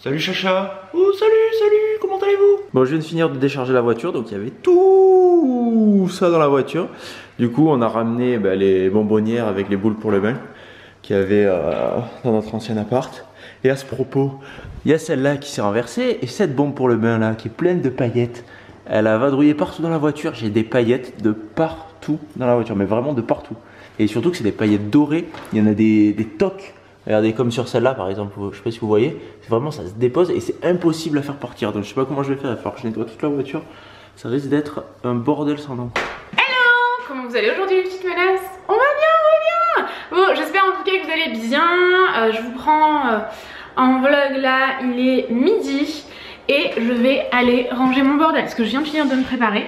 Salut Chacha. Oh salut, comment allez-vous? Bon, je viens de finir de décharger la voiture, donc il y avait tout ça dans la voiture. Du coup on a ramené les bonbonnières avec les boules pour le bain qu'il y avait dans notre ancien appart. Et à ce propos, il y a celle-là qui s'est renversée et cette bombe pour le bain là qui est pleine de paillettes. Elle a vadrouillé partout dans la voiture, j'ai des paillettes de partout dans la voiture, mais vraiment de partout. Et surtout que c'est des paillettes dorées, il y en a des toques. Regardez comme sur celle-là par exemple, je sais pas si vous voyez, vraiment ça se dépose et c'est impossible à faire partir. Donc je sais pas comment je vais faire, il va falloir que je nettoie toute la voiture. Ça risque d'être un bordel sans nom. Hello, comment vous allez aujourd'hui les petites menaces? On va bien. Bon, j'espère en tout cas que vous allez bien. Je vous prends en vlog là, il est midi et je vais aller ranger mon bordel parce que je viens de finir de me préparer.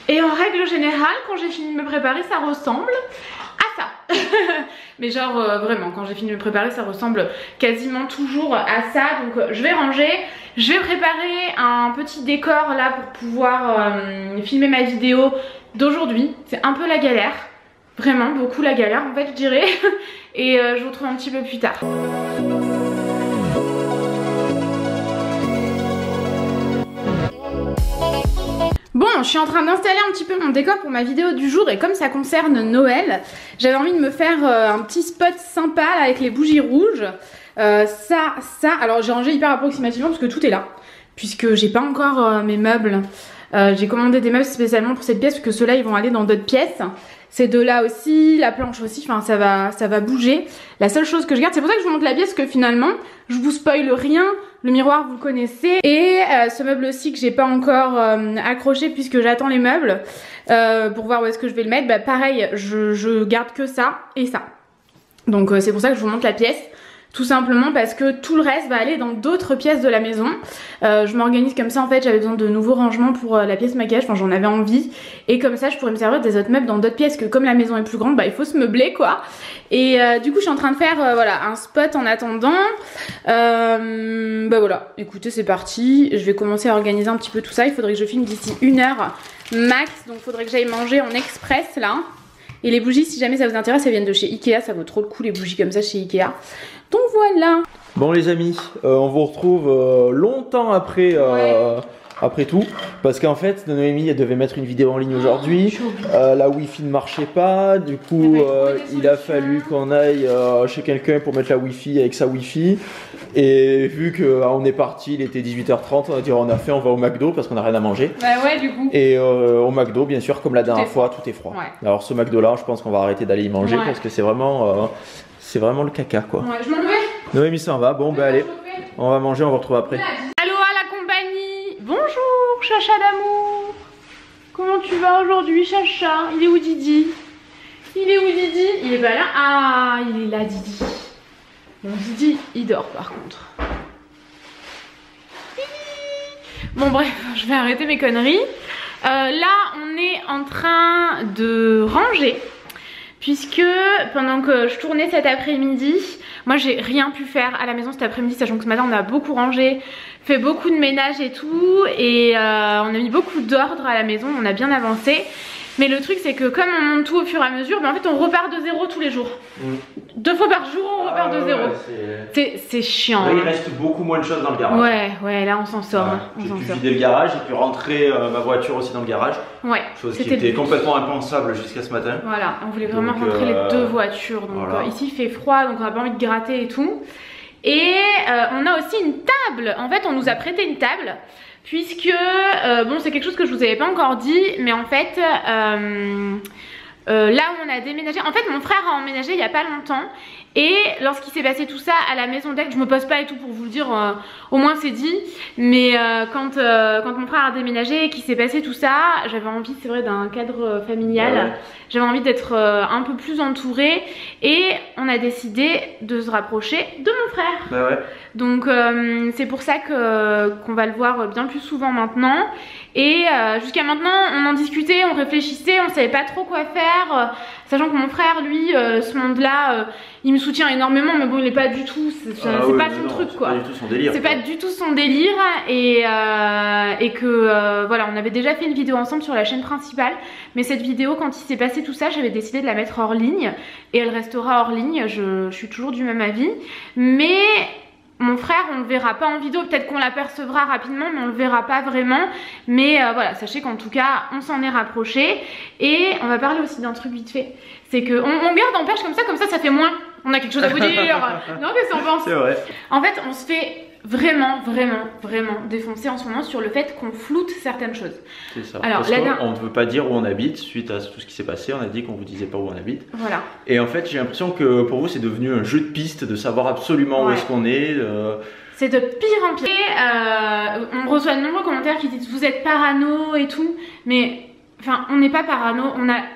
Et en règle générale, quand j'ai fini de me préparer, ça ressemble à ça. Mais genre vraiment, quand j'ai fini de me préparer, ça ressemble quasiment toujours à ça. Donc je vais ranger, je vais préparer un petit décor là pour pouvoir filmer ma vidéo d'aujourd'hui. C'est un peu la galère, vraiment beaucoup la galère en fait je dirais. Et je vous retrouve un petit peu plus tard. Bon, je suis en train d'installer un petit peu mon décor pour ma vidéo du jour et comme ça concerne Noël, j'avais envie de me faire un petit spot sympa là, avec les bougies rouges. Alors j'ai rangé hyper approximativement parce que tout est là, puisque j'ai pas encore mes meubles. J'ai commandé des meubles spécialement pour cette pièce, parce que ceux-là ils vont aller dans d'autres pièces. Ces deux-là aussi, la planche aussi, enfin ça va bouger. La seule chose que je garde, c'est pour ça que je vous montre la pièce, que finalement, je vous spoil rien. Le miroir, vous connaissez. Et ce meuble aussi que j'ai pas encore accroché puisque j'attends les meubles pour voir où est-ce que je vais le mettre. Bah pareil, je garde que ça et ça. Donc c'est pour ça que je vous montre la pièce. Tout simplement parce que tout le reste va aller dans d'autres pièces de la maison. Je m'organise comme ça en fait, j'avais besoin de nouveaux rangements pour la pièce maquillage, enfin j'en avais envie. Et comme ça je pourrais me servir des autres meubles dans d'autres pièces, que comme la maison est plus grande, bah il faut se meubler quoi. Et du coup je suis en train de faire voilà un spot en attendant. Bah voilà, écoutez c'est parti, je vais commencer à organiser un petit peu tout ça. Il faudrait que je filme d'ici 1 heure max, donc il faudrait que j'aille manger en express là. Et les bougies, si jamais ça vous intéresse, elles viennent de chez Ikea, ça vaut trop le coup les bougies comme ça chez Ikea. Donc voilà. Bon les amis, on vous retrouve longtemps après, après tout. Parce qu'en fait, Noémie elle devait mettre une vidéo en ligne aujourd'hui. La Wi-Fi ne marchait pas. Du coup, il a fallu qu'on aille chez quelqu'un pour mettre la Wi-Fi avec sa Wi-Fi. Et vu qu'on est parti, il était 18h30, on a dit on a fait, on va au McDo parce qu'on n'a rien à manger. Bah ouais du coup. Et au McDo, bien sûr, comme la dernière fois, tout est froid. Ouais. Alors ce McDo là, je pense qu'on va arrêter d'aller y manger parce que c'est vraiment le caca quoi. Ouais, je m'en vais. Noémie s'en va, bon bah allez, on va manger, on va retrouver après. Allô à la compagnie. Bonjour Chacha d'amour. Comment tu vas aujourd'hui Chacha? Il est où Didi? Il est où Didi? Il est pas là? Ah il est là Didi. Bon Didi il dort par contre. Bon bref, je vais arrêter mes conneries. Là on est en train de ranger. Puisque pendant que je tournais cet après-midi, moi j'ai rien pu faire à la maison cet après-midi, sachant que ce matin on a beaucoup rangé, fait beaucoup de ménage et tout, et on a mis beaucoup d'ordre à la maison, on a bien avancé. Mais le truc c'est que comme on monte tout au fur et à mesure, ben en fait on repart de zéro tous les jours. 2 fois par jour on repart de zéro. C'est chiant. Là il reste beaucoup moins de choses dans le garage. Ouais là on s'en sort. J'ai pu vider le garage, j'ai pu rentrer ma voiture aussi dans le garage. Ouais. Chose qui était complètement impensable jusqu'à ce matin. Voilà, on voulait vraiment rentrer les 2 voitures. Donc voilà. Ici il fait froid donc on n'a pas envie de gratter et tout. Et on a aussi une table. En fait on nous a prêté une table. Puisque, bon c'est quelque chose que je vous avais pas encore dit, mais en fait, là où on a déménagé, en fait mon frère a emménagé il y a pas longtemps. Et lorsqu'il s'est passé tout ça à la maison d'Aix, je me pose pas et tout pour vous le dire, au moins c'est dit. Mais quand mon frère a déménagé et qu'il s'est passé tout ça, j'avais envie, c'est vrai, d'un cadre familial. Ouais. J'avais envie d'être un peu plus entourée. Et on a décidé de se rapprocher de mon frère. Bah ouais. Donc c'est pour ça qu'on va le voir bien plus souvent maintenant. Et jusqu'à maintenant on en discutait, on réfléchissait, on savait pas trop quoi faire. Sachant que mon frère, lui, ce monde-là, il me soutient énormément, mais bon, il est pas du tout, c'est pas son truc quoi. C'est pas du tout son délire. C'est pas du tout son délire et que voilà, on avait déjà fait une vidéo ensemble sur la chaîne principale, mais cette vidéo, quand il s'est passé tout ça, j'avais décidé de la mettre hors ligne et elle restera hors ligne. Je suis toujours du même avis, mais mon frère, on le verra pas en vidéo, peut-être qu'on l'apercevra rapidement, mais on le verra pas vraiment. Mais voilà, sachez qu'en tout cas, on s'en est rapproché. Et on va parler aussi d'un truc vite fait. C'est qu'on garde en perche comme ça ça fait moins. On a quelque chose à vous dire. Non, qu'est-ce qu'on pense? C'est vrai. En fait, on se fait vraiment défoncer en ce moment sur le fait qu'on floute certaines choses. C'est ça. Alors, parce qu'on ne veut pas dire où on habite suite à tout ce qui s'est passé. On a dit qu'on vous disait pas où on habite. Voilà. Et en fait, j'ai l'impression que pour vous, c'est devenu un jeu de piste de savoir absolument où est-ce qu'on est. C'est de pire en pire. On reçoit de nombreux commentaires qui disent vous êtes parano et tout, mais enfin on n'est pas parano.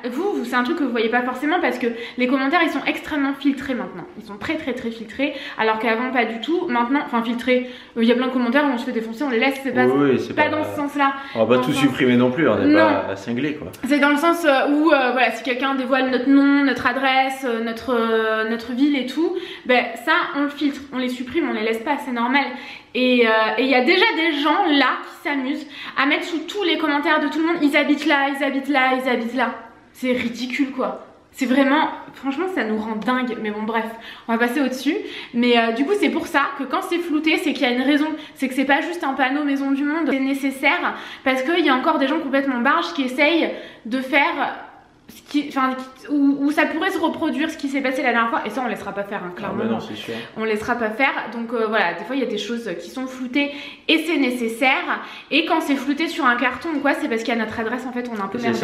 Vous c'est un truc que vous voyez pas forcément parce que les commentaires ils sont extrêmement filtrés maintenant. Ils sont très filtrés, alors qu'avant pas du tout. Maintenant, enfin filtrés, il y a plein de commentaires où on se fait défoncer, on les laisse. C'est pas, pas dans ce sens-là. On va pas tout supprimer non plus. On n'est pas cinglé quoi. C'est dans le sens où voilà, si quelqu'un dévoile notre nom, notre adresse, notre ville et tout, ben ça on le filtre, on les supprime, on les laisse pas, c'est normal. Et il y a déjà des gens là qui s'amusent à mettre sous tous les commentaires de tout le monde ils habitent là, ils habitent là, ils habitent là. C'est ridicule quoi. C'est vraiment, franchement ça nous rend dingue. Mais bon bref, on va passer au dessus. Mais du coup c'est pour ça que quand c'est flouté, c'est qu'il y a une raison. C'est que c'est pas juste un panneau maison du monde. C'est nécessaire parce qu'il y a encore des gens complètement barges qui essayent de faire où ça pourrait se reproduire ce qui s'est passé la dernière fois, et ça on laissera pas faire hein, clairement. Non, c'est sûr. On laissera pas faire. Donc voilà, des fois il y a des choses qui sont floutées et c'est nécessaire. Et quand c'est flouté sur un carton ou quoi, c'est parce qu'il y a notre adresse en fait, on a un peu merdé.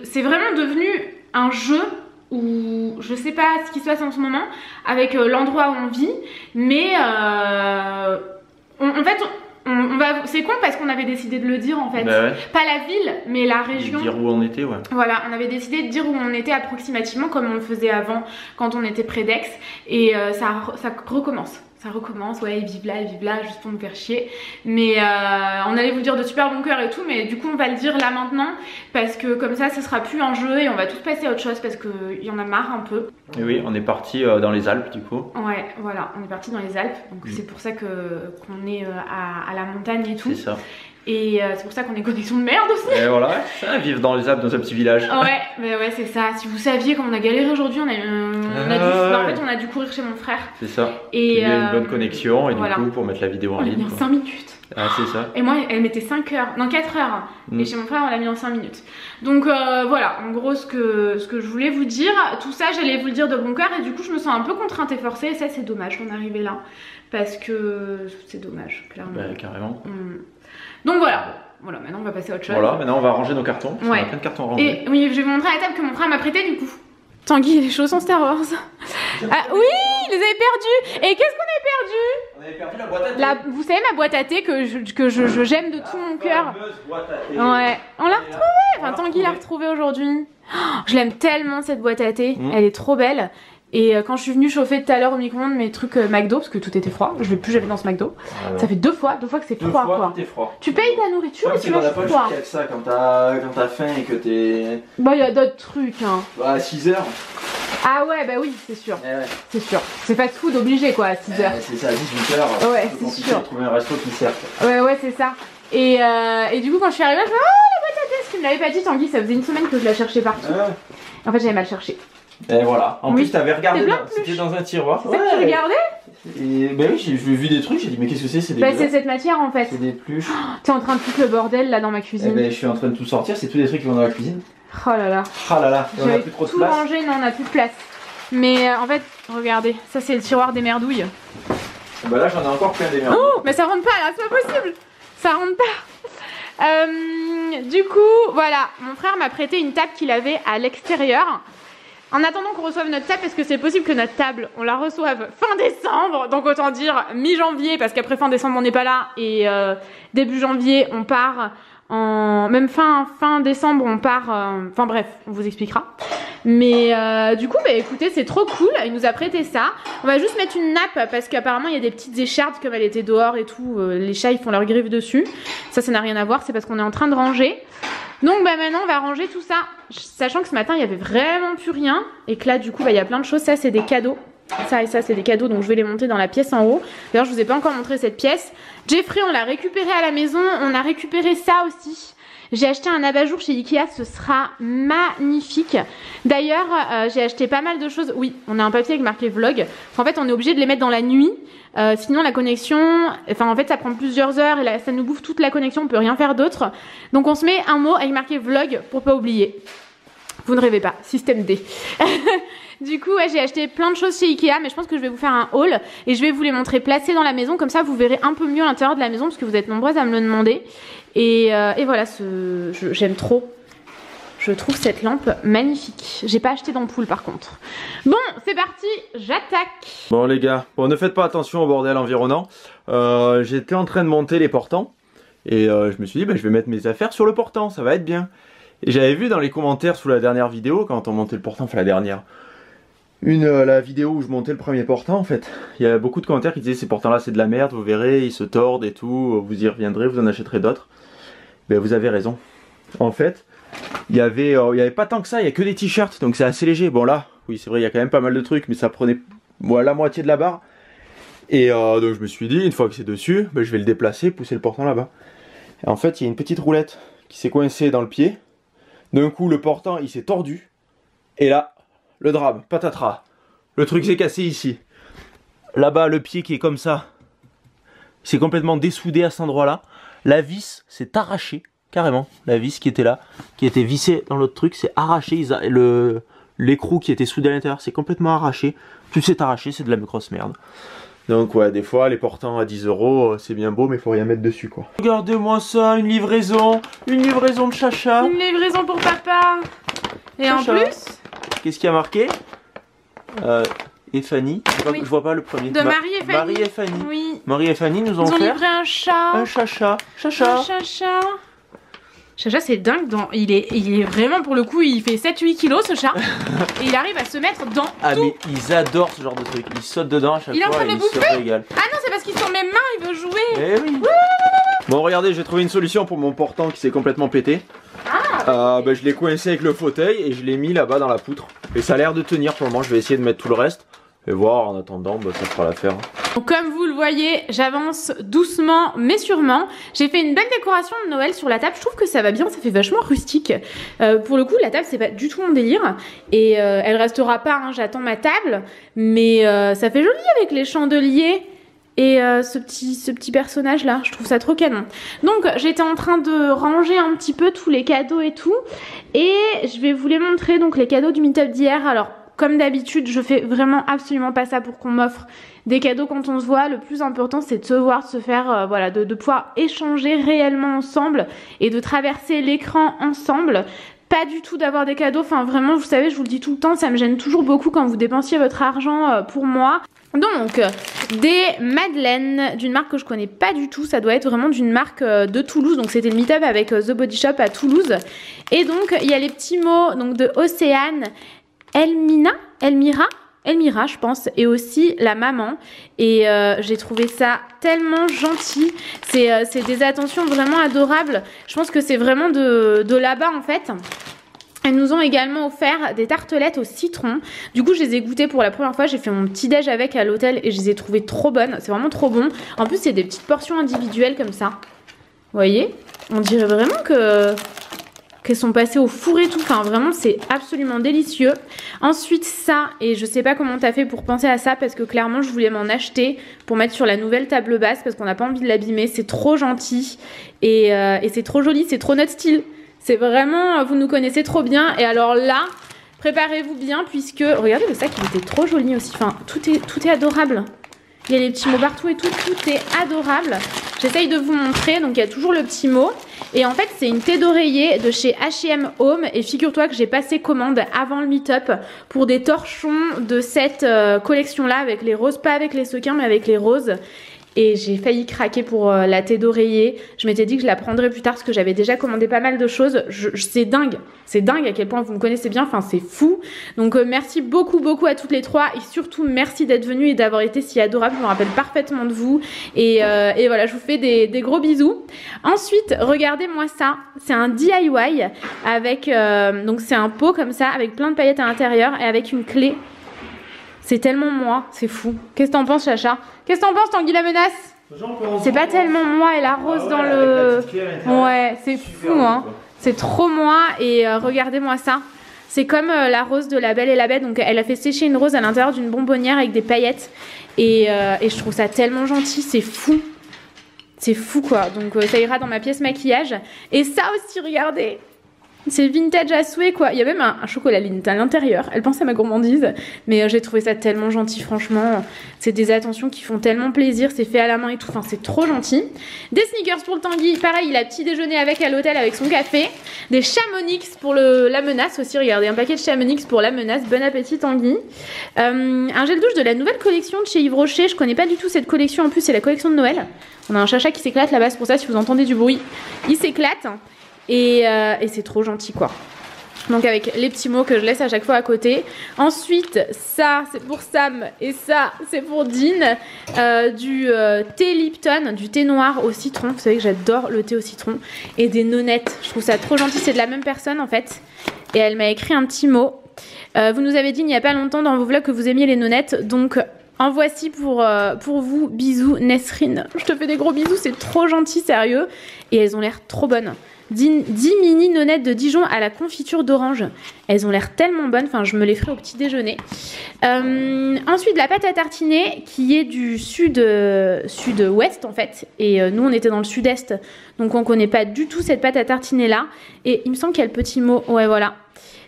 C'est vraiment devenu un jeu où je sais pas ce qui se passe en ce moment avec l'endroit où on vit, mais en fait c'est con parce qu'on avait décidé de le dire en fait. Bah ouais. Pas la ville mais la région. Dire où on était, ouais. Voilà, on avait décidé de dire où on était approximativement comme on le faisait avant quand on était près d'Aix. Et ça recommence. Ça recommence, ouais, ils vivent là, juste pour nous faire chier. Mais on allait vous le dire de super bon cœur et tout, mais du coup on va le dire là maintenant parce que comme ça, ce sera plus un jeu et on va tous passer à autre chose parce qu'il y en a marre un peu. Et oui, on est parti dans les Alpes du coup. Ouais, voilà, on est parti dans les Alpes, donc c'est pour ça qu'on est à la montagne et tout. C'est ça. Et c'est pour ça qu'on est connexion de merde aussi. Et voilà, ça, vivre dans les Alpes dans un petit village. Ouais, mais ouais, c'est ça. Si vous saviez comme on a galéré aujourd'hui, en fait, on a dû courir chez mon frère. C'est ça. Et il y a une bonne connexion et voilà. Du coup, pour mettre la vidéo en ligne. On l'a mis en 5 minutes. Ah, c'est ça. Et moi, elle mettait 5 heures, non 4 heures. Et chez mon frère, on l'a mis en 5 minutes. Donc voilà, en gros, ce que je voulais vous dire, tout ça, j'allais vous le dire de bon cœur. Et du coup, je me sens un peu contrainte et forcée. Et ça, c'est dommage d'en arriver là. Parce que c'est dommage, clairement. Bah, carrément. Donc voilà. Voilà, maintenant on va passer à autre chose. Voilà, maintenant on va ranger nos cartons. Ouais. On a plein de cartons rangés. Et oui, je vais vous montrer la table que mon frère m'a prêtée du coup. Tanguy, les chaussons Star Wars. Ah oui, ils les avaient perdus. Et qu'est-ce qu'on a perdu? On avait perdu la boîte à thé. Vous savez ma boîte à thé que j'aime de tout mon cœur. Ouais, on l'a retrouvée. Enfin, Tanguy l'a retrouvée aujourd'hui. Oh, je l'aime tellement cette boîte à thé. Elle est trop belle. Et quand je suis venue chauffer tout à l'heure au micro-ondes mes trucs McDo, parce que tout était froid, je vais plus jamais dans ce McDo. Alors. Ça fait deux fois que c'est froid quoi. Froid. Tu payes ta nourriture et tu manges froid. C'est ça quand t'as faim et que t'es... Bah il y a d'autres trucs hein. Bah à 6h. Ah ouais bah oui c'est sûr. Ouais. C'est sûr. C'est fast food obligé quoi à 6h. C'est ça à 18h. Ouais c'est sûr. Trouver un resto qui sert. Ouais c'est ça. Et du coup quand je suis arrivée je me suis dit oh la boîte à thé, ce qu'il me l'avait pas dit Tanguy, ça faisait une semaine que je la cherchais partout. En fait j'avais mal cherché. Et voilà, en plus t'avais regardé, c'était dans un tiroir. C'est ça que tu regardais? Et bah oui, j'ai vu des trucs, j'ai dit mais qu'est-ce que c'est? Bah c'est cette matière en fait. C'est des pluches. T'es en train de foutre le bordel là dans ma cuisine. Eh ben je suis en train de tout sortir, c'est tous des trucs qui vont dans la cuisine. Oh là là. Oh là là, on a plus trop de place. Tout rangé, non on a plus de place. Mais en fait, regardez, ça c'est le tiroir des merdouilles. Bah là j'en ai encore plein des merdouilles. Oh mais ça rentre pas là, c'est pas possible. Ça rentre pas. Du coup, voilà, mon frère m'a prêté une table qu'il avait à l'extérieur. En attendant qu'on reçoive notre table, parce que c'est possible que notre table, on la reçoive fin décembre, donc autant dire mi-janvier, parce qu'après fin décembre on n'est pas là, et début janvier on part, même fin décembre on part, enfin bref, on vous expliquera. Mais du coup, bah écoutez, c'est trop cool, il nous a prêté ça. On va juste mettre une nappe, parce qu'apparemment il y a des petites échardes, comme elle était dehors et tout, les chats ils font leurs griffes dessus. Ça n'a rien à voir, c'est parce qu'on est en train de ranger. Donc bah maintenant on va ranger tout ça, sachant que ce matin il y avait vraiment plus rien et que là du coup bah il y a plein de choses. Ça c'est des cadeaux, ça et ça c'est des cadeaux, donc je vais les monter dans la pièce en haut. D'ailleurs je vous ai pas encore montré cette pièce. Jeffrey on l'a récupéré à la maison, on a récupéré ça aussi. J'ai acheté un abat-jour chez Ikea, ce sera magnifique. D'ailleurs, j'ai acheté pas mal de choses. Oui, on a un papier avec marqué vlog. En fait, on est obligé de les mettre dans la nuit. Sinon, la connexion, enfin en fait, ça prend plusieurs heures et là, ça nous bouffe toute la connexion. On peut rien faire d'autre. Donc, on se met un mot avec marqué vlog pour pas oublier. Vous ne rêvez pas, système D. Du coup, ouais, j'ai acheté plein de choses chez Ikea, mais je pense que je vais vous faire un haul et je vais vous les montrer placés dans la maison. Comme ça, vous verrez un peu mieux l'intérieur de la maison parce que vous êtes nombreuses à me le demander. Et voilà, j'aime trop. Je trouve cette lampe magnifique. J'ai pas acheté d'ampoule par contre. Bon, c'est parti, j'attaque. Bon les gars, bon, ne faites pas attention au bordel environnant. J'étais en train de monter les portants et je me suis dit, bah, je vais mettre mes affaires sur le portant, ça va être bien. Et j'avais vu dans les commentaires sous la dernière vidéo, quand on montait le portant, enfin la dernière, la vidéo où je montais le premier portant en fait, il y a beaucoup de commentaires qui disaient ces portants là c'est de la merde, vous verrez, ils se tordent et tout, vous y reviendrez, vous en achèterez d'autres. Ben vous avez raison. En fait, il y avait pas tant que ça, il y a que des t-shirts, donc c'est assez léger. Bon là, oui c'est vrai, il y a quand même pas mal de trucs, mais ça prenait la moitié de la barre. Et donc je me suis dit, une fois que c'est dessus, ben, je vais le déplacer, pousser le portant là-bas. Et en fait, il y a une petite roulette qui s'est coincée dans le pied. D'un coup, le portant, il s'est tordu. Et là, le drame, patatras. Le truc s'est cassé ici. Là-bas, le pied qui est comme ça, c'est complètement dessoudé à cet endroit-là. La vis s'est arrachée, carrément. La vis qui était là, qui était vissée dans l'autre truc, s'est arrachée. L'écrou qui était soudé à l'intérieur, c'est complètement arraché. Tout s'est arraché, c'est de la grosse merde. Donc ouais, des fois, les portants à 10 €, c'est bien beau, mais il faut rien mettre dessus, quoi. Regardez-moi ça, une livraison de Chacha. Une livraison pour papa. Et Chacha. en plus, qu'est-ce qu'il y a marqué et Fanny, oui. Je vois pas le premier. De Marie et Fanny. Marie et Fanny. Oui. Marie et Fanny nous ont Ils ont offert livré un chat. un Chacha. Chacha. Un Chacha. Chacha c'est dingue, il est vraiment pour le coup, il fait 7-8 kilos ce chat. Et il arrive à se mettre dans tout. Mais ils adorent ce genre de truc, ils sautent dedans à chaque Il est en fois train de et ils bouffer. se régalent. Ah non, c'est parce qu'il sur mes mains, il veut jouer. Eh oui. Bon regardez, j'ai trouvé une solution pour mon portant qui s'est complètement pété. Bah, je l'ai coincé avec le fauteuil et je l'ai mis là-bas dans la poutre. Et ça a l'air de tenir pour le moment, je vais essayer de mettre tout le reste. Et voir en attendant, bah, ça fera l'affaire. Donc, comme vous le voyez, j'avance doucement mais sûrement. J'ai fait une belle décoration de Noël sur la table. Je trouve que ça va bien, ça fait vachement rustique. Pour le coup, la table c'est pas du tout mon délire. Et elle restera pas, hein, j'attends ma table. Mais ça fait joli avec les chandeliers. Et ce petit personnage là, je trouve ça trop canon. Donc j'étais en train de ranger un petit peu tous les cadeaux et tout. Et je vais vous les montrer, donc les cadeaux du meet-up d'hier. Alors comme d'habitude, je fais vraiment absolument pas ça pour qu'on m'offre des cadeaux quand on se voit. Le plus important c'est de se voir, de se faire, voilà, de pouvoir échanger réellement ensemble et de traverser l'écran ensemble. Pas du tout d'avoir des cadeaux, enfin vraiment, vous savez, je vous le dis tout le temps, ça me gêne toujours beaucoup quand vous dépensiez votre argent pour moi. Donc, des madeleines d'une marque que je connais pas du tout, ça doit être vraiment d'une marque de Toulouse, donc c'était le meet-up avec The Body Shop à Toulouse. Et donc, il y a les petits mots donc de Océane, Elmira je pense, et aussi la maman. Et j'ai trouvé ça tellement gentil, c'est des attentions vraiment adorables. Je pense que c'est vraiment de là-bas en fait. Elles nous ont également offert des tartelettes au citron. Du coup, je les ai goûtées pour la première fois. J'ai fait mon petit déj avec à l'hôtel et je les ai trouvées trop bonnes. C'est vraiment trop bon. En plus, c'est des petites portions individuelles comme ça. Vous voyez? On dirait vraiment qu'elles sont passées au four et tout. Enfin, vraiment, c'est absolument délicieux. Ensuite, ça, et je sais pas comment t'as fait pour penser à ça parce que clairement, je voulais m'en acheter pour mettre sur la nouvelle table basse parce qu'on n'a pas envie de l'abîmer. C'est trop gentil et c'est trop joli. C'est trop notre style. C'est vraiment, vous nous connaissez trop bien. Et alors là, préparez-vous bien puisque, regardez le sac, il était trop joli aussi. Enfin, tout est adorable. Il y a les petits mots partout et tout est adorable. J'essaye de vous montrer. Donc, il y a toujours le petit mot. Et en fait, c'est une thé d'oreiller de chez H&M Home. Et figure-toi que j'ai passé commande avant le meet-up pour des torchons de cette collection-là avec les roses. Pas avec les sequins, mais avec les roses. et j'ai failli craquer pour la thé d'oreiller. Je m'étais dit que je la prendrais plus tard parce que j'avais déjà commandé pas mal de choses. C'est dingue à quel point vous me connaissez bien, enfin c'est fou. Donc merci beaucoup à toutes les trois et surtout merci d'être venues et d'avoir été si adorables. Je me rappelle parfaitement de vous et voilà, je vous fais des gros bisous. Ensuite, regardez-moi ça, c'est un DIY avec donc c'est un pot comme ça avec plein de paillettes à l'intérieur et avec une clé. C'est tellement moi, c'est fou. Qu'est-ce que t'en penses, Chacha? Qu'est-ce que t'en penses, Tanguy la menace? C'est pas tellement moi et la rose dans le... Ouais, c'est fou, hein. C'est trop moi et regardez-moi ça. C'est comme la rose de La Belle et la Bête. Donc elle a fait sécher une rose à l'intérieur d'une bonbonnière avec des paillettes. Et je trouve ça tellement gentil, c'est fou. C'est fou quoi. Donc ça ira dans ma pièce maquillage. Et ça aussi, regardez. C'est vintage à souhait quoi. Il y a même un chocolat Lindt à l'intérieur. Elle pense à ma gourmandise. Mais j'ai trouvé ça tellement gentil franchement. C'est des attentions qui font tellement plaisir. C'est fait à la main et tout. Enfin c'est trop gentil. Des sneakers pour le Tanguy. Pareil il a petit déjeuner avec à l'hôtel avec son café. Des Chamonix pour la menace aussi. Regardez un paquet de Chamonix pour la menace. Bon appétit Tanguy. Un gel douche de la nouvelle collection de chez Yves Rocher. Je connais pas du tout cette collection. En plus c'est la collection de Noël. On a un Chacha qui s'éclate là-bas. C'est pour ça si vous entendez du bruit. Il s'éclate. Et c'est trop gentil quoi. Donc avec les petits mots que je laisse à chaque fois à côté. Ensuite ça c'est pour Sam et ça c'est pour Dean. Du thé Lipton, du thé noir au citron. Vous savez que j'adore le thé au citron. Et des nonnettes, je trouve ça trop gentil. C'est de la même personne en fait. Et elle m'a écrit un petit mot. Vous nous avez dit il n'y a pas longtemps dans vos vlogs que vous aimiez les nonnettes. Donc en voici pour vous. Bisous Nesrine. Je te fais des gros bisous, c'est trop gentil, sérieux. Et elles ont l'air trop bonnes. 10 mini nonnettes de Dijon à la confiture d'orange. Elles ont l'air tellement bonnes. Enfin, je me les ferai au petit déjeuner. Ensuite, la pâte à tartiner qui est du sud-ouest en fait. Et nous, on était dans le sud-est. Donc, on connaît pas du tout cette pâte à tartiner là. Et il me semble qu'il y a le petit mot. Ouais, voilà.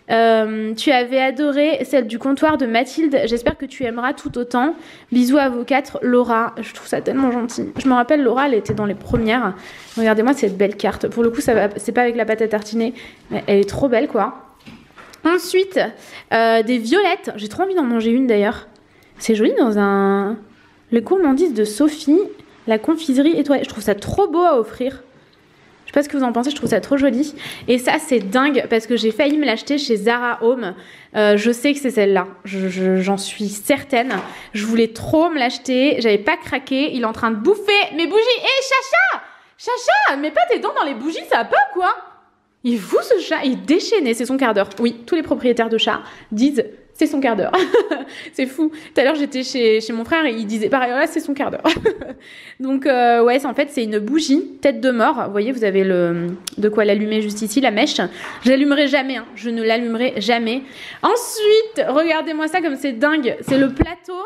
Tu avais adoré celle du comptoir de Mathilde. J'espère que tu aimeras tout autant. Bisous à vous quatre. Laura, je trouve ça tellement gentil. Je me rappelle Laura, elle était dans les premières. Regardez-moi cette belle carte. Pour le coup, c'est pas avec la pâte à tartiner, mais elle est trop belle quoi. Ensuite, des violettes. J'ai trop envie d'en manger une d'ailleurs. C'est joli dans les gourmandises de Sophie, la confiserie étoilée. Je trouve ça trop beau à offrir. Je sais pas ce que vous en pensez, je trouve ça trop joli. Et ça, c'est dingue parce que j'ai failli me l'acheter chez Zara Home. Je sais que c'est celle-là. J'en suis certaine. Je voulais trop me l'acheter. J'avais pas craqué. Il est en train de bouffer mes bougies. Hé, Chacha, mets pas tes dents dans les bougies, ça va pas quoi? Il est fou ce chat. Il est déchaîné. C'est son quart d'heure. Oui, tous les propriétaires de chats disent c'est son quart d'heure. C'est fou. Tout à l'heure, j'étais chez mon frère et il disait pareil, là, c'est son quart d'heure. Donc, ouais, en fait, c'est une bougie, tête de mort. Vous voyez, vous avez de quoi l'allumer juste ici, la mèche. Je l'allumerai jamais, hein. Je ne l'allumerai jamais. Ensuite, regardez-moi ça comme c'est dingue. C'est le plateau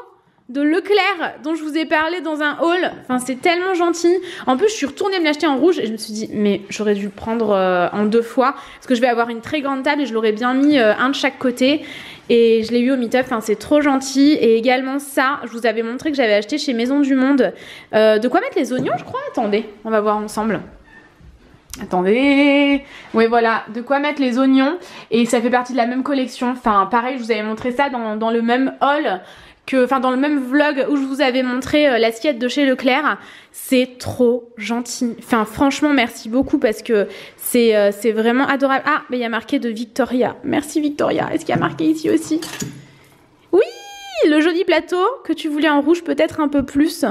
de Leclerc dont je vous ai parlé dans un haul. Enfin, c'est tellement gentil. En plus, je suis retournée me l'acheter en rouge et je me suis dit, mais j'aurais dû le prendre en 2 fois parce que je vais avoir une très grande table et je l'aurais bien mis un de chaque côté. Et je l'ai eu au meet-up, enfin, c'est trop gentil. Et également ça, je vous avais montré que j'avais acheté chez Maison du Monde. De quoi mettre les oignons, je crois. Attendez, on va voir ensemble. Attendez. Oui, voilà, de quoi mettre les oignons. Et ça fait partie de la même collection. Enfin, pareil, je vous avais montré ça dans le même haul. Dans le même vlog où je vous avais montré l'assiette de chez Leclerc. C'est trop gentil. Enfin, franchement, merci beaucoup parce que c'est vraiment adorable. Ah, mais il y a marqué de Victoria. Merci Victoria. Est-ce qu'il y a marqué ici aussi? Oui, le joli plateau que tu voulais en rouge, peut-être un peu plus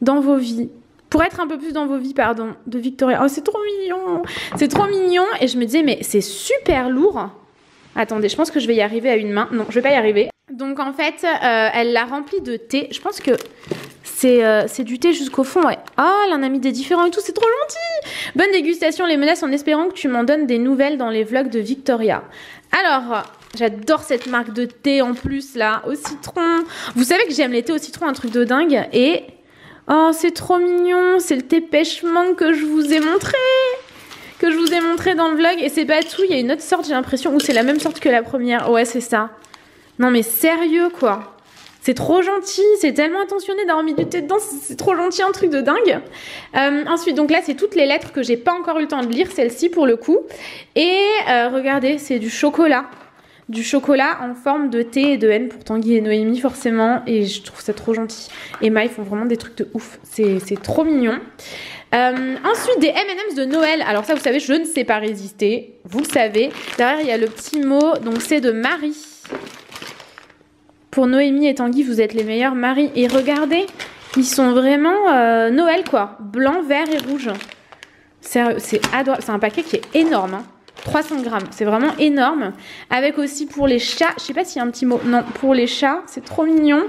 dans vos vies. Pour être un peu plus dans vos vies, pardon, de Victoria. Oh, c'est trop mignon. C'est trop mignon. Et je me disais, mais c'est super lourd. Attendez, je pense que je vais y arriver à une main. Non, je vais pas y arriver. Donc en fait, elle l'a rempli de thé. Je pense que c'est du thé jusqu'au fond, ouais. Ah, elle en a mis des différents et tout, c'est trop gentil. Bonne dégustation, les menaces, en espérant que tu m'en donnes des nouvelles dans les vlogs de Victoria. Alors, j'adore cette marque de thé en plus, là, au citron. Vous savez que j'aime les thés au citron, un truc de dingue. Et, oh, c'est trop mignon. C'est le thé pêche mangue que je vous ai montré. Que je vous ai montré dans le vlog. Et c'est pas tout, il y a une autre sorte, j'ai l'impression, ou c'est la même sorte que la première. Ouais, c'est ça. Non mais sérieux quoi. C'est trop gentil, c'est tellement attentionné d'avoir mis du thé dedans, c'est trop gentil, un truc de dingue. Ensuite, donc là c'est toutes les lettres que j'ai pas encore eu le temps de lire, celle-ci pour le coup. Et regardez, c'est du chocolat. du chocolat en forme de T et de N pour Tanguy et Noémie forcément. Et je trouve ça trop gentil. Emma, ils font vraiment des trucs de ouf. C'est trop mignon. Ensuite, des M&M's de Noël. Alors ça, vous savez, je ne sais pas résister. Vous le savez. Derrière, il y a le petit mot. Donc c'est de Marie. Pour Noémie et Tanguy, vous êtes les meilleurs. Marie. Et regardez, ils sont vraiment Noël quoi. Blanc, vert et rouge. C'est adorable. C'est un paquet qui est énorme. Hein. 300 grammes, c'est vraiment énorme. Avec aussi pour les chats, je sais pas s'il y a un petit mot. Non, pour les chats, c'est trop mignon.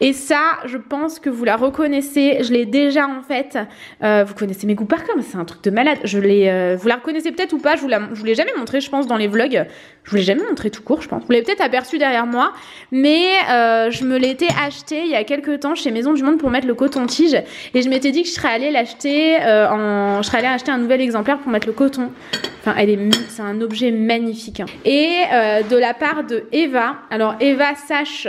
Et ça, je pense que vous la reconnaissez. Je l'ai déjà en fait. Vous connaissez mes goûts par cœur, mais c'est un truc de malade. Vous la reconnaissez peut-être ou pas. Je vous l'ai jamais montré, je pense, dans les vlogs. Je vous l'ai jamais montré tout court, je pense. Vous l'avez peut-être aperçu derrière moi. Mais je me l'étais acheté il y a quelques temps chez Maison du Monde pour mettre le coton-tige. Et je m'étais dit que je serais allée l'acheter. Je serais allée acheter un nouvel exemplaire pour mettre le coton. Enfin, c'est un objet magnifique. Et de la part de Eva. Alors Eva, sache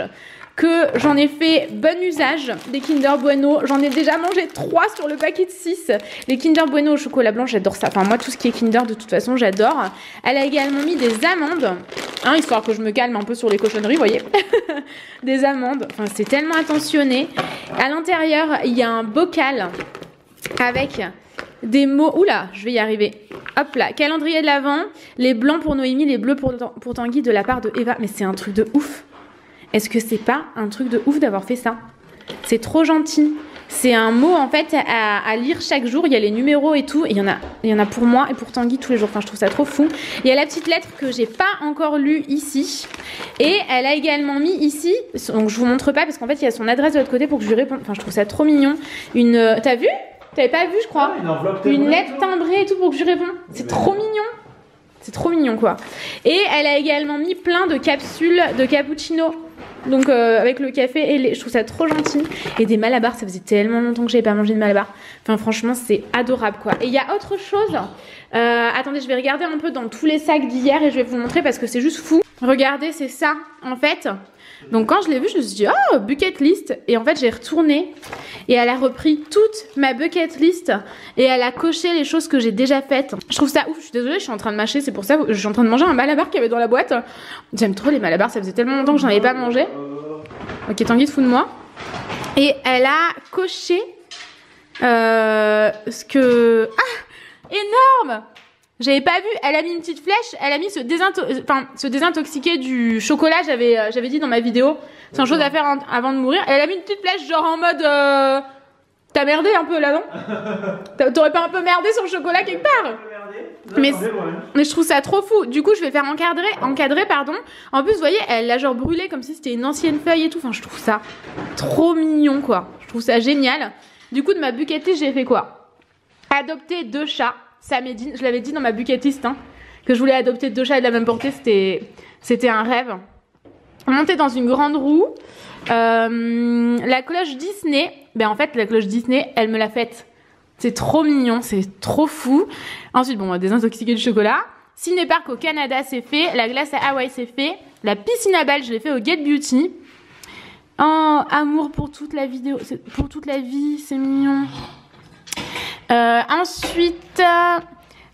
que j'en ai fait bon usage des Kinder Bueno. J'en ai déjà mangé 3 sur le paquet de 6. Les Kinder Bueno au chocolat blanc, j'adore ça. Enfin, moi, tout ce qui est Kinder, de toute façon, j'adore. Elle a également mis des amandes. Hein, histoire que je me calme un peu sur les cochonneries, vous voyez. Des amandes. Enfin, c'est tellement attentionné. À l'intérieur, il y a un bocal avec des mots. Oula, je vais y arriver. Hop là, calendrier de l'Avent. Les blancs pour Noémie, les bleus pour Tanguy de la part de Eva. Mais c'est un truc de ouf. Est-ce que c'est pas un truc de ouf d'avoir fait ça? C'est trop gentil. C'est un mot en fait à lire chaque jour. Il y a les numéros et tout. Et il y en a pour moi et pour Tanguy tous les jours. Enfin, je trouve ça trop fou. Il y a la petite lettre que j'ai pas encore lue ici. Et elle a également mis ici. Donc je vous montre pas parce qu'en fait il y a son adresse de l'autre côté pour que je lui réponde. Enfin, je trouve ça trop mignon. T'as vu? T'avais pas vu, je crois. Une lettre timbrée et tout pour que je lui réponde. C'est trop mignon. C'est trop mignon quoi. Et elle a également mis plein de capsules de cappuccino. Donc avec le café et les... Je trouve ça trop gentil. Et des malabars, ça faisait tellement longtemps que j'avais pas mangé de malabars. Enfin franchement c'est adorable quoi. Et il y a autre chose. Attendez, je vais regarder un peu dans tous les sacs d'hier et je vais vous montrer parce que c'est juste fou. Regardez, c'est ça en fait. Donc quand je l'ai vu, je me suis dit oh bucket list. Et en fait j'ai retourné et elle a repris toute ma bucket list et elle a coché les choses que j'ai déjà faites. Je trouve ça ouf. Je suis désolée, je suis en train de mâcher, c'est pour ça que je suis en train de manger un malabar qu'il y avait dans la boîte. J'aime trop les malabars, ça faisait tellement longtemps que j'en avais pas mangé. Ok, Tanguy, te fous de moi. Et elle a coché ce que... Ah, énorme. J'avais pas vu, elle a mis une petite flèche, elle a mis se désintoxiquer du chocolat, j'avais dit dans ma vidéo, c'est une chose à faire avant de mourir. Et elle a mis une petite flèche genre en mode t'as merdé un peu là non? T'aurais pas un peu merdé sur le chocolat quelque part? Mais je trouve ça trop fou. Du coup je vais faire encadrer pardon. En plus vous voyez elle l'a genre brûlé comme si c'était une ancienne feuille et tout. Enfin je trouve ça trop mignon quoi. Je trouve ça génial. Du coup de ma bucket list j'ai fait quoi? Adopter 2 chats. Samédine, je l'avais dit dans ma bucket list hein, que je voulais adopter 2 chats de la même portée, c'était un rêve. Monter dans une grande roue. La cloche Disney, ben en fait la cloche Disney, elle me l'a faite. C'est trop mignon, c'est trop fou. Ensuite bon, désintoxiquer du chocolat. Cinépark au Canada c'est fait, la glace à Hawaï c'est fait, la piscine à balles je l'ai fait au Get Beauty. Oh, amour pour toute la vidéo, pour toute la vie, c'est mignon. Ensuite,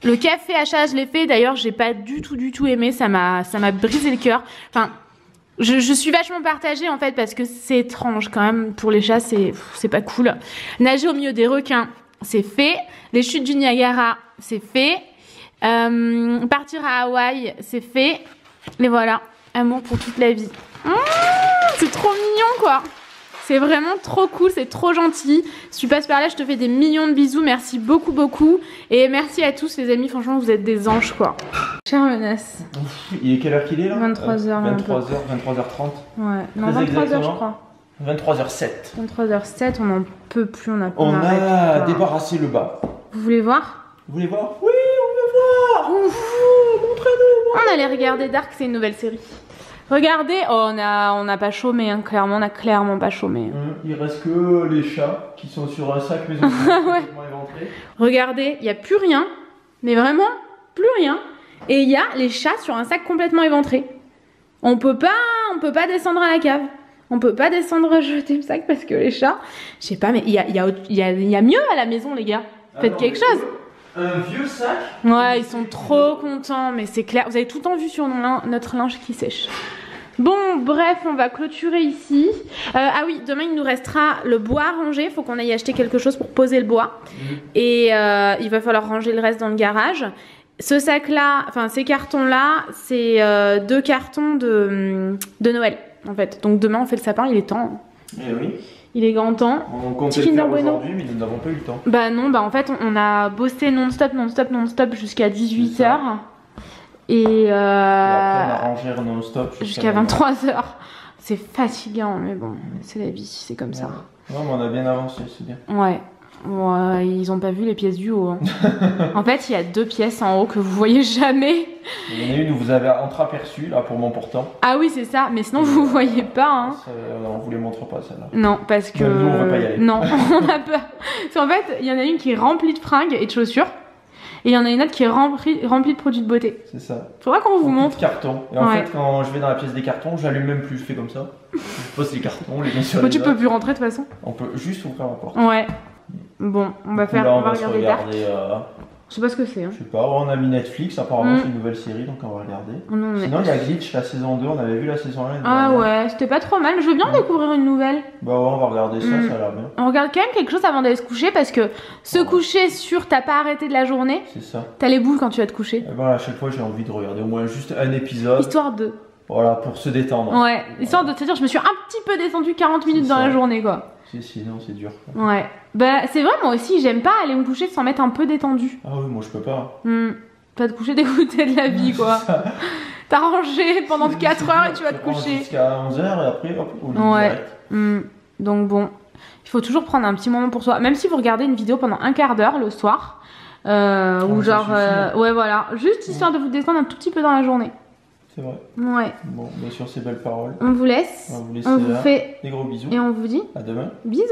le café achat, je l'ai fait. D'ailleurs, j'ai pas du tout aimé. Ça m'a brisé le cœur. Enfin, je suis vachement partagée en fait parce que c'est étrange quand même. Pour les chats, c'est pas cool. Nager au milieu des requins, c'est fait. Les chutes du Niagara, c'est fait. Partir à Hawaï, c'est fait. Et voilà, amour pour toute la vie. C'est trop mignon quoi. C'est vraiment trop cool, c'est trop gentil. Si tu passes par là, je te fais des millions de bisous. Merci beaucoup. Et merci à tous les amis, franchement, vous êtes des anges quoi. Chère menace. Il est quelle heure qu'il est là? 23h. 23h30. Ouais, non 23h je crois. 23h07. 23h07, on n'en peut plus, on a débarrassé le bas. Vous voulez voir? Vous voulez voir? Oui, on veut voir. Montrez-nous. On allait regarder Dark, c'est une nouvelle série. Regardez, oh, on n'a pas chômé, hein, clairement, on a clairement pas chômé. Il reste que les chats qui sont sur un sac maison complètement éventré. Regardez, il n'y a plus rien, mais vraiment plus rien. Et il y a les chats sur un sac complètement éventré. On peut pas descendre à la cave. On peut pas descendre jeter le sac parce que les chats, je sais pas, mais il y a mieux à la maison les gars. Faites quelque chose. Un vieux sac. Ouais, ils sont trop contents, mais c'est clair. Vous avez tout le temps vu sur notre linge qui sèche. Bon, bref, on va clôturer ici. Ah oui, demain il nous restera le bois à ranger. Faut qu'on aille acheter quelque chose pour poser le bois. Et il va falloir ranger le reste dans le garage. Ce sac-là, enfin ces cartons-là, c'est 2 cartons de Noël, en fait. Donc demain on fait le sapin, il est temps. Eh oui. Il est grand temps. On comptait le faire aujourd'hui, mais nous n'avons pas eu le temps. Bah non, bah en fait on a bossé non-stop jusqu'à 18h. Et après on a rangé non-stop jusqu'à 23h. C'est fatigant, mais bon, c'est la vie, c'est comme ça. Ouais, mais on a bien avancé, c'est bien. Ouais. Ouais, ils ont pas vu les pièces du haut. Hein. En fait, il y a 2 pièces en haut que vous voyez jamais. Il y en a une où vous avez entreaperçu là pour mon portant. Ah oui, c'est ça, mais sinon vous voyez pas. Hein. Ça, on vous les montre pas celle-là. Non, parce que. Nous, on veut pas y aller. Non, on a peur. Parce qu'en fait, il y en a une qui est remplie de fringues et de chaussures. Et il y en a une autre qui est remplie de produits de beauté. C'est ça. Faudra qu'on vous montre. De cartons. Et en fait, quand je vais dans la pièce des cartons, j'allume même plus, je fais comme ça. Je pose les cartons, les mets sur les tu peux plus rentrer de toute façon. On peut juste ouvrir la porte. Ouais. Bon, on va regarder Dark. Je sais pas ce que c'est. Hein. Je sais pas, on a mis Netflix, apparemment c'est une nouvelle série, donc on va regarder. Sinon il y a Glitch, la saison 2, on avait vu la saison 1. Ah ouais, c'était pas trop mal, mais je veux bien découvrir une nouvelle. Bah ouais, on va regarder ça, ça a l'air bien. On regarde quand même quelque chose avant d'aller se coucher, parce que se coucher sur t'as pas arrêté de la journée, c'est ça. T'as les boules quand tu vas te coucher. Et ben à chaque fois j'ai envie de regarder au moins juste un épisode. Histoire de... Voilà, pour se détendre. Ouais, histoire de te dire, je me suis un petit peu détendue 40 minutes dans la journée, quoi. Sinon c'est dur. Quoi. Ouais. Bah c'est vrai, moi aussi, j'aime pas aller me coucher sans m'être un peu détendue. Ah oui, moi je peux pas. Pas te coucher dégoûté de la vie, quoi. T'as rangé pendant 4 heures et tu vas te coucher. Jusqu'à 11h et après, hop, au lit direct. Donc bon, il faut toujours prendre un petit moment pour soi. Même si vous regardez une vidéo pendant un quart d'heure le soir, ou genre... ouais, voilà. Juste histoire de vous détendre un tout petit peu dans la journée. C'est vrai. Ouais. Bon, bien sûr, ces belles paroles. On vous laisse. On vous fait des gros bisous. Et on vous dit à demain. Bisous.